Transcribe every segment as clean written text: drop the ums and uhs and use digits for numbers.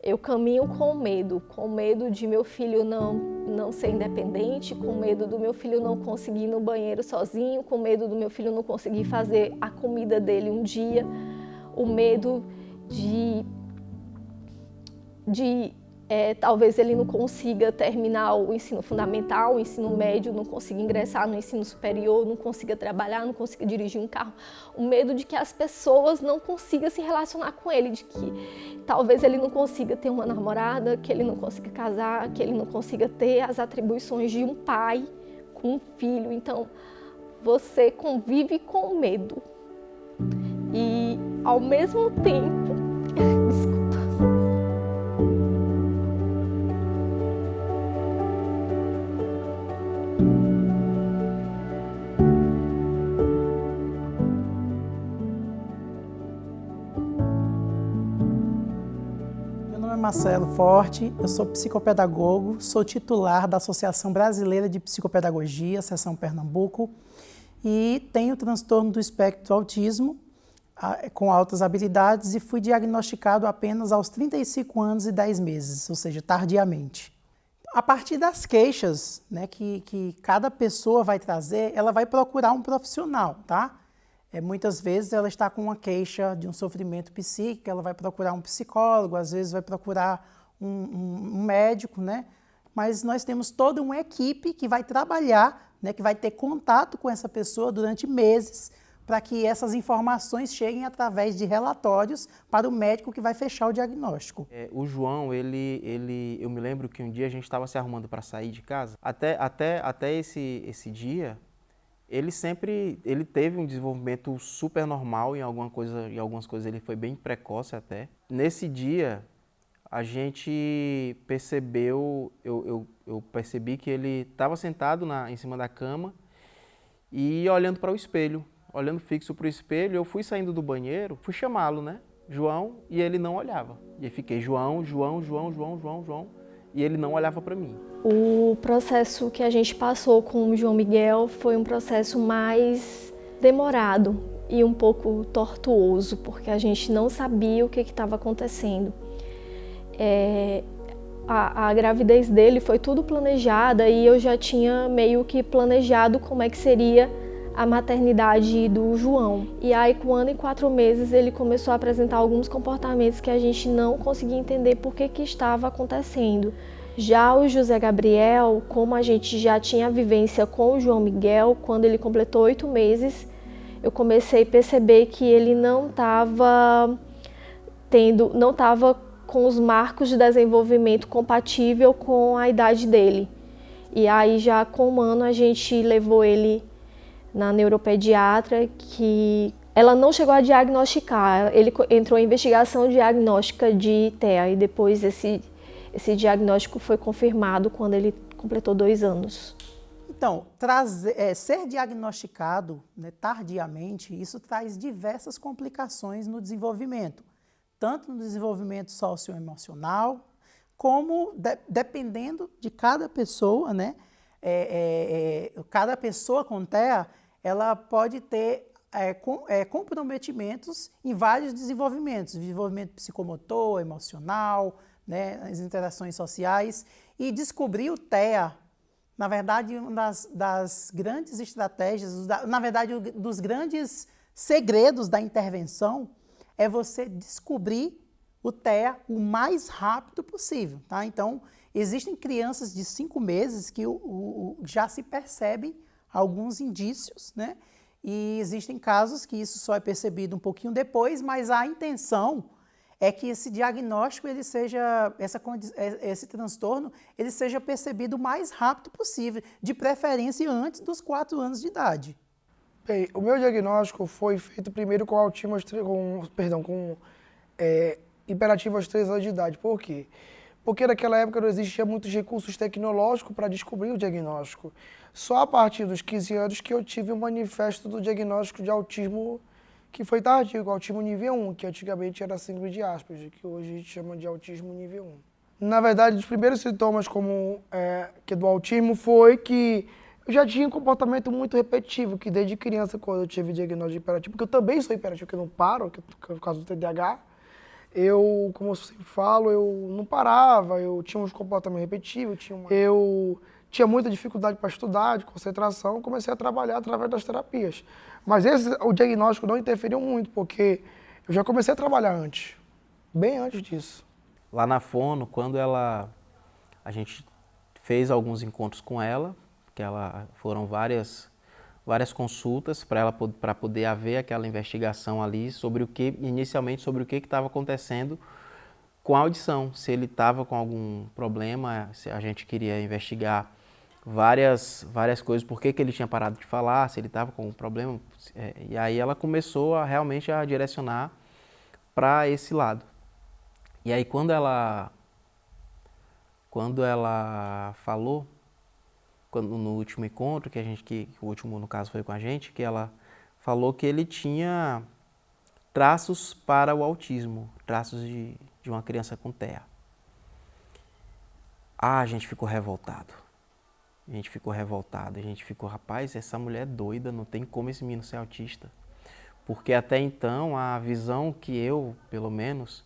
Eu caminho com medo de meu filho não ser independente, com medo do meu filho não conseguir ir no banheiro sozinho, com medo do meu filho não conseguir fazer a comida dele um dia, o medo de talvez ele não consiga terminar o ensino fundamental, o ensino médio, não consiga ingressar no ensino superior, não consiga trabalhar, não consiga dirigir um carro. O medo de que as pessoas não consigam se relacionar com ele, de que talvez ele não consiga ter uma namorada, que ele não consiga casar, que ele não consiga ter as atribuições de um pai com um filho. Então, você convive com medo. E, ao mesmo tempo... Marcelo Forte, eu sou psicopedagogo, sou titular da Associação Brasileira de Psicopedagogia, Seção Pernambuco, e tenho transtorno do espectro do autismo com altas habilidades e fui diagnosticado apenas aos 35 anos e 10 meses, ou seja, tardiamente. A partir das queixas, né, que cada pessoa vai trazer, ela vai procurar um profissional, tá? Muitas vezes ela está com uma queixa de um sofrimento psíquico, ela vai procurar um psicólogo, às vezes vai procurar um médico, né? Mas nós temos toda uma equipe que vai trabalhar, né, que vai ter contato com essa pessoa durante meses, para que essas informações cheguem através de relatórios para o médico que vai fechar o diagnóstico. O João, eu me lembro que um dia a gente estava se arrumando para sair de casa, até esse dia, ele teve um desenvolvimento super normal, em algumas coisas ele foi bem precoce até. Nesse dia, a gente percebeu, eu percebi que ele estava sentado em cima da cama e olhando para o espelho, olhando fixo para o espelho. Eu fui saindo do banheiro, fui chamá-lo, né? João, e ele não olhava. E eu fiquei, João, e ele não olhava para mim. O processo que a gente passou com o João Miguel foi um processo mais demorado e um pouco tortuoso, porque a gente não sabia o que estava acontecendo. A gravidez dele foi tudo planejada e eu já tinha meio que planejado como é que seria a maternidade do João. E aí, com 1 ano e 4 meses, ele começou a apresentar alguns comportamentos que a gente não conseguia entender por que estava acontecendo. Já o José Gabriel, como a gente já tinha vivência com o João Miguel, quando ele completou 8 meses, eu comecei a perceber que ele não estava com os marcos de desenvolvimento compatível com a idade dele. E aí, já com 1 ano, a gente levou ele na neuropediatra, que ela não chegou a diagnosticar, ele entrou em investigação diagnóstica de TEA e depois esse diagnóstico foi confirmado quando ele completou 2 anos. Então, ser diagnosticado, né, tardiamente, isso traz diversas complicações no desenvolvimento, tanto no desenvolvimento socioemocional, como dependendo de cada pessoa, né, cada pessoa com TEA, ela pode ter comprometimentos em vários desenvolvimentos, desenvolvimento psicomotor, emocional, né, as interações sociais, e descobrir o TEA, na verdade, uma das grandes estratégias, na verdade, dos grandes segredos da intervenção é você descobrir o TEA o mais rápido possível, tá? Então, existem crianças de 5 meses que já se percebem alguns indícios, né? E existem casos que isso só é percebido um pouquinho depois, mas a intenção é que esse diagnóstico, esse transtorno, ele seja percebido o mais rápido possível, de preferência antes dos 4 anos de idade. Bem, o meu diagnóstico foi feito primeiro com autismo, hiperativo aos 3 anos de idade. Por quê? Porque naquela época não existia muitos recursos tecnológicos para descobrir o diagnóstico. Só a partir dos 15 anos que eu tive o manifesto do diagnóstico de autismo que foi tardio, autismo nível 1, que antigamente era síndrome de Asperger, que hoje a gente chama de autismo nível 1. Na verdade, os primeiros sintomas do autismo foi que eu já tinha um comportamento muito repetitivo, que desde criança, quando eu tive diagnóstico de hiperativo, porque eu também sou hiperativo, que eu não paro, por causa do TDAH, eu, como eu sempre falo, eu não parava, eu tinha uns comportamentos repetitivos, eu tinha muita dificuldade para estudar, de concentração, comecei a trabalhar através das terapias. Mas o diagnóstico não interferiu muito, porque eu já comecei a trabalhar antes, bem antes disso. Lá na Fono, quando a gente fez alguns encontros com ela, foram várias consultas para poder haver aquela investigação ali inicialmente sobre o que estava acontecendo com a audição, se ele estava com algum problema, se a gente queria investigar várias coisas, por que ele tinha parado de falar, se ele estava com algum problema, e aí ela começou realmente a direcionar para esse lado. E aí quando ela falou, no último encontro, que o último no caso foi com a gente, que ela falou que ele tinha traços para o autismo, traços de uma criança com TEA. A gente ficou revoltado. A gente ficou, rapaz, essa mulher é doida, não tem como esse menino ser autista. Porque até então a visão que eu, pelo menos,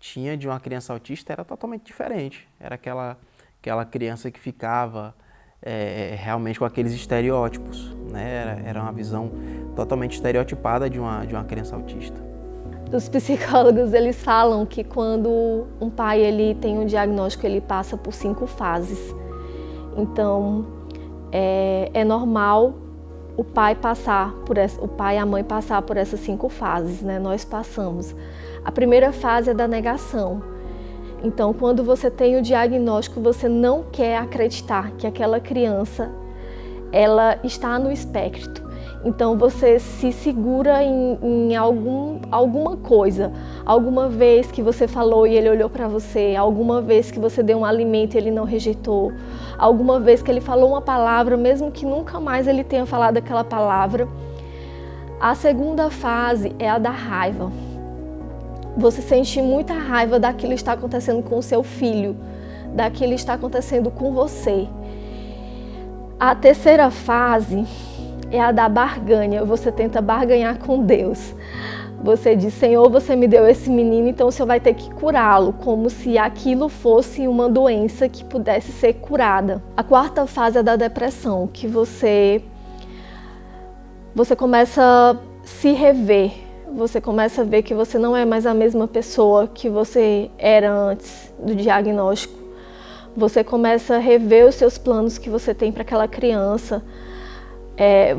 tinha de uma criança autista era totalmente diferente. Era aquela criança que ficava realmente com aqueles estereótipos, né? Era uma visão totalmente estereotipada de uma criança autista. Os psicólogos, eles falam que quando um pai ele tem um diagnóstico, ele passa por 5 fases. Então, é normal o pai e a mãe passar por essas 5 fases, né? Nós passamos. A primeira fase é da negação. Então, quando você tem o diagnóstico, você não quer acreditar que aquela criança ela está no espectro. Então, você se segura em alguma coisa. Alguma vez que você falou e ele olhou para você, alguma vez que você deu um alimento e ele não rejeitou, alguma vez que ele falou uma palavra, mesmo que nunca mais ele tenha falado aquela palavra. A segunda fase é a da raiva. Você sente muita raiva daquilo que está acontecendo com o seu filho, daquilo que está acontecendo com você. A terceira fase é a da barganha. Você tenta barganhar com Deus. Você diz, Senhor, você me deu esse menino, então o Senhor vai ter que curá-lo, como se aquilo fosse uma doença que pudesse ser curada. A quarta fase é da depressão, que você começa a se rever. Você começa a ver que você não é mais a mesma pessoa que você era antes do diagnóstico. Você começa a rever os seus planos que você tem para aquela criança.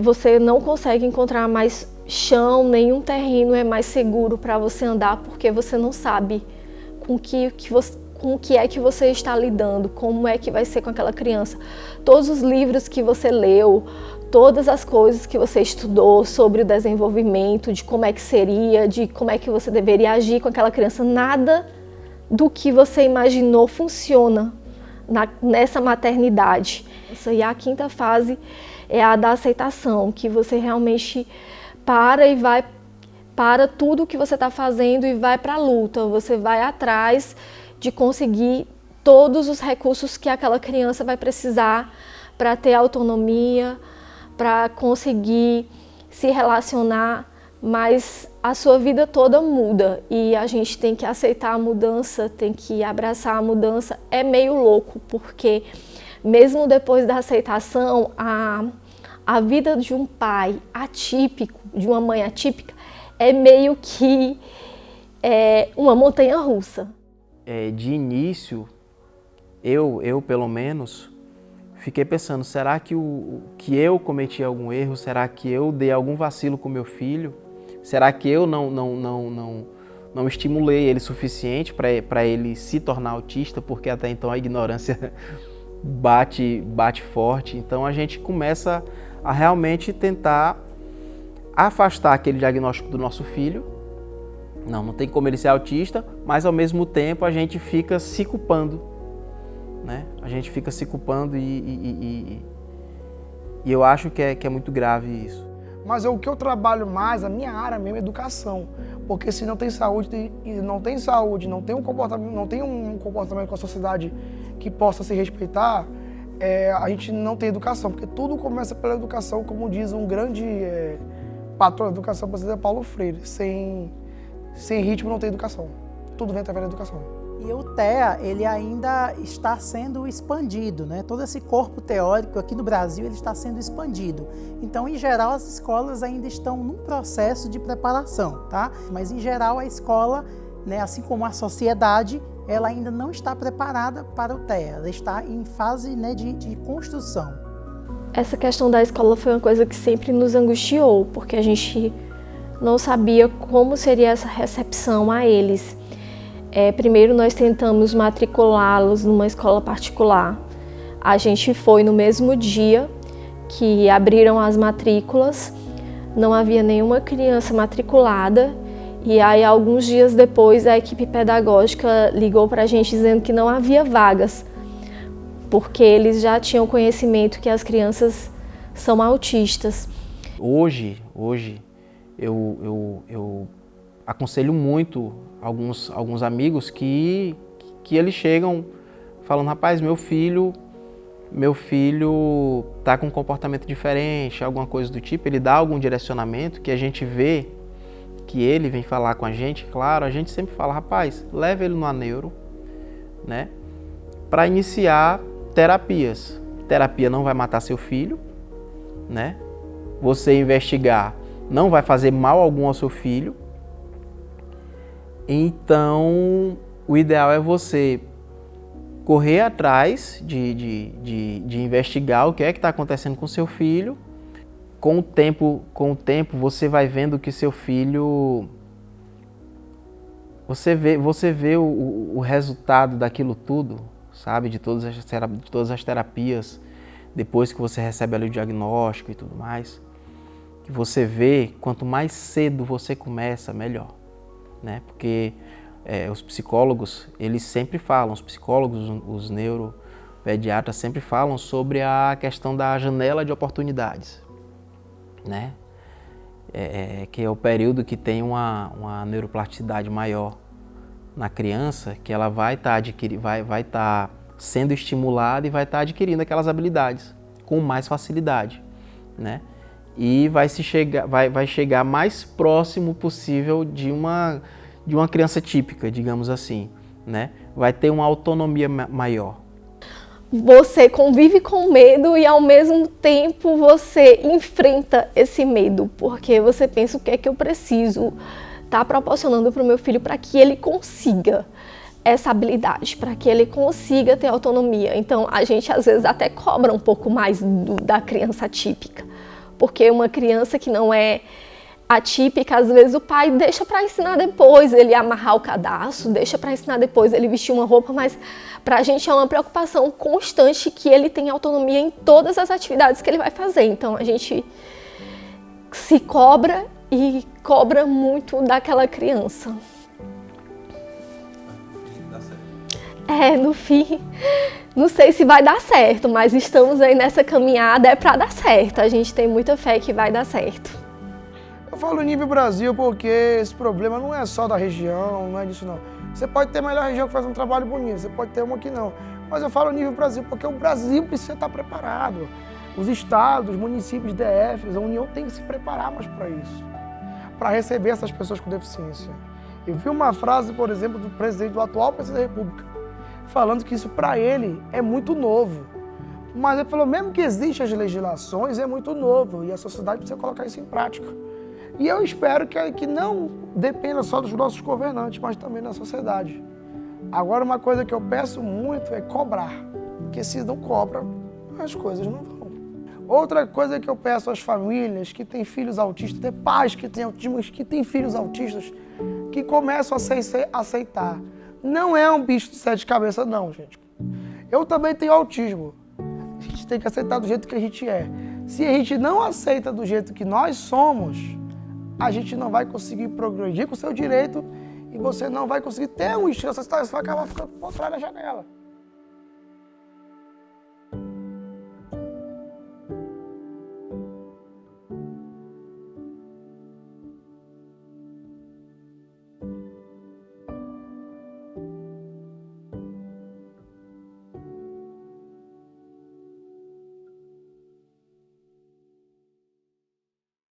Você não consegue encontrar mais chão, nenhum terreno é mais seguro para você andar, porque você não sabe com o que é que você está lidando, como é que vai ser com aquela criança. Todos os livros que você leu, todas as coisas que você estudou sobre o desenvolvimento, de como é que seria, de como é que você deveria agir com aquela criança, nada do que você imaginou funciona nessa maternidade. E a quinta fase é a da aceitação, que você realmente para tudo que você está fazendo e vai para a luta. Você vai atrás de conseguir todos os recursos que aquela criança vai precisar para ter autonomia, para conseguir se relacionar, mas a sua vida toda muda e a gente tem que aceitar a mudança, tem que abraçar a mudança. É meio louco, porque mesmo depois da aceitação, a vida de um pai atípico, de uma mãe atípica, é meio que uma montanha-russa. De início, eu pelo menos, fiquei pensando, será que eu cometi algum erro? Será que eu dei algum vacilo com meu filho? Será que eu não estimulei ele suficiente para ele se tornar autista? Porque até então a ignorância bate forte. Então a gente começa a realmente tentar afastar aquele diagnóstico do nosso filho. Não tem como ele ser autista, mas ao mesmo tempo a gente fica se culpando, né? A gente fica se culpando e eu acho que é muito grave isso. Mas o que eu trabalho mais, a minha área mesmo é educação. Porque se não tem saúde, não tem um comportamento com a sociedade que possa se respeitar, a gente não tem educação. Porque tudo começa pela educação, como diz um grande patrão da educação, por exemplo, Paulo Freire. Sem ritmo não tem educação. tudo vem através da educação. E o TEA, ele ainda está sendo expandido, né? Todo esse corpo teórico aqui no Brasil, ele está sendo expandido. Então, em geral, as escolas ainda estão num processo de preparação, tá? Mas, em geral, a escola, né, assim como a sociedade, ela ainda não está preparada para o TEA. Ela está em fase, né, de construção. Essa questão da escola foi uma coisa que sempre nos angustiou, porque a gente não sabia como seria essa recepção a eles. Primeiro nós tentamos matriculá-los numa escola particular. A gente foi no mesmo dia que abriram as matrículas, não havia nenhuma criança matriculada, e aí alguns dias depois a equipe pedagógica ligou para a gente dizendo que não havia vagas, porque eles já tinham conhecimento que as crianças são autistas. Hoje eu aconselho muito alguns amigos que eles chegam falando, rapaz, meu filho tá com um comportamento diferente, alguma coisa do tipo, ele dá algum direcionamento que a gente vê que ele vem falar com a gente, claro, a gente sempre fala, rapaz, leva ele no neuro, né, para iniciar terapias. Terapia não vai matar seu filho, né, você investigar não vai fazer mal algum ao seu filho. Então, o ideal é você correr atrás de investigar o que é que está acontecendo com seu filho. Com o tempo, você vai vendo que seu filho... Você vê o resultado daquilo tudo, sabe? De todas as terapias, depois que você recebe ali o diagnóstico e tudo mais. Que você vê, quanto mais cedo você começa, melhor. Né? Porque os psicólogos, eles sempre falam, os psicólogos, os neuropediatras sempre falam sobre a questão da janela de oportunidades, né? Que é o período que tem uma neuroplasticidade maior na criança, que ela vai estar sendo estimulada e vai estar adquirindo aquelas habilidades com mais facilidade, né? E vai chegar mais próximo possível de uma criança típica, digamos assim, né? Vai ter uma autonomia maior. Você convive com medo e ao mesmo tempo você enfrenta esse medo, porque você pensa o que é que eu preciso estar proporcionando para o meu filho para que ele consiga essa habilidade, para que ele consiga ter autonomia. Então a gente às vezes até cobra um pouco mais da criança atípica. Porque uma criança que não é atípica, às vezes o pai deixa para ensinar depois ele amarrar o cadastro, deixa para ensinar depois ele vestir uma roupa, mas para a gente é uma preocupação constante que ele tenha autonomia em todas as atividades que ele vai fazer. Então a gente se cobra e cobra muito daquela criança. No fim, não sei se vai dar certo, mas estamos aí nessa caminhada, para dar certo. A gente tem muita fé que vai dar certo. Eu falo nível Brasil porque esse problema não é só da região, não é disso não. Você pode ter a melhor região que faz um trabalho bonito, você pode ter uma que não. Mas eu falo nível Brasil porque o Brasil precisa estar preparado. Os estados, os municípios, DFs, a União tem que se preparar mais para isso. Para receber essas pessoas com deficiência. Eu vi uma frase, por exemplo, do atual presidente da República, falando que isso para ele é muito novo. Mas ele falou, mesmo que existam as legislações, é muito novo e a sociedade precisa colocar isso em prática. E eu espero que não dependa só dos nossos governantes, mas também da sociedade. Agora, uma coisa que eu peço muito é cobrar, porque se não cobra, as coisas não vão. Outra coisa que eu peço às famílias que têm filhos autistas, até pais que têm autismo, que têm filhos autistas, que começam a aceitar. Não é um bicho de 7 cabeças, não, gente. Eu também tenho autismo. A gente tem que aceitar do jeito que a gente é. Se a gente não aceita do jeito que nós somos, a gente não vai conseguir progredir com o seu direito e você não vai conseguir ter um estilo, você vai acabar ficando por trás da janela.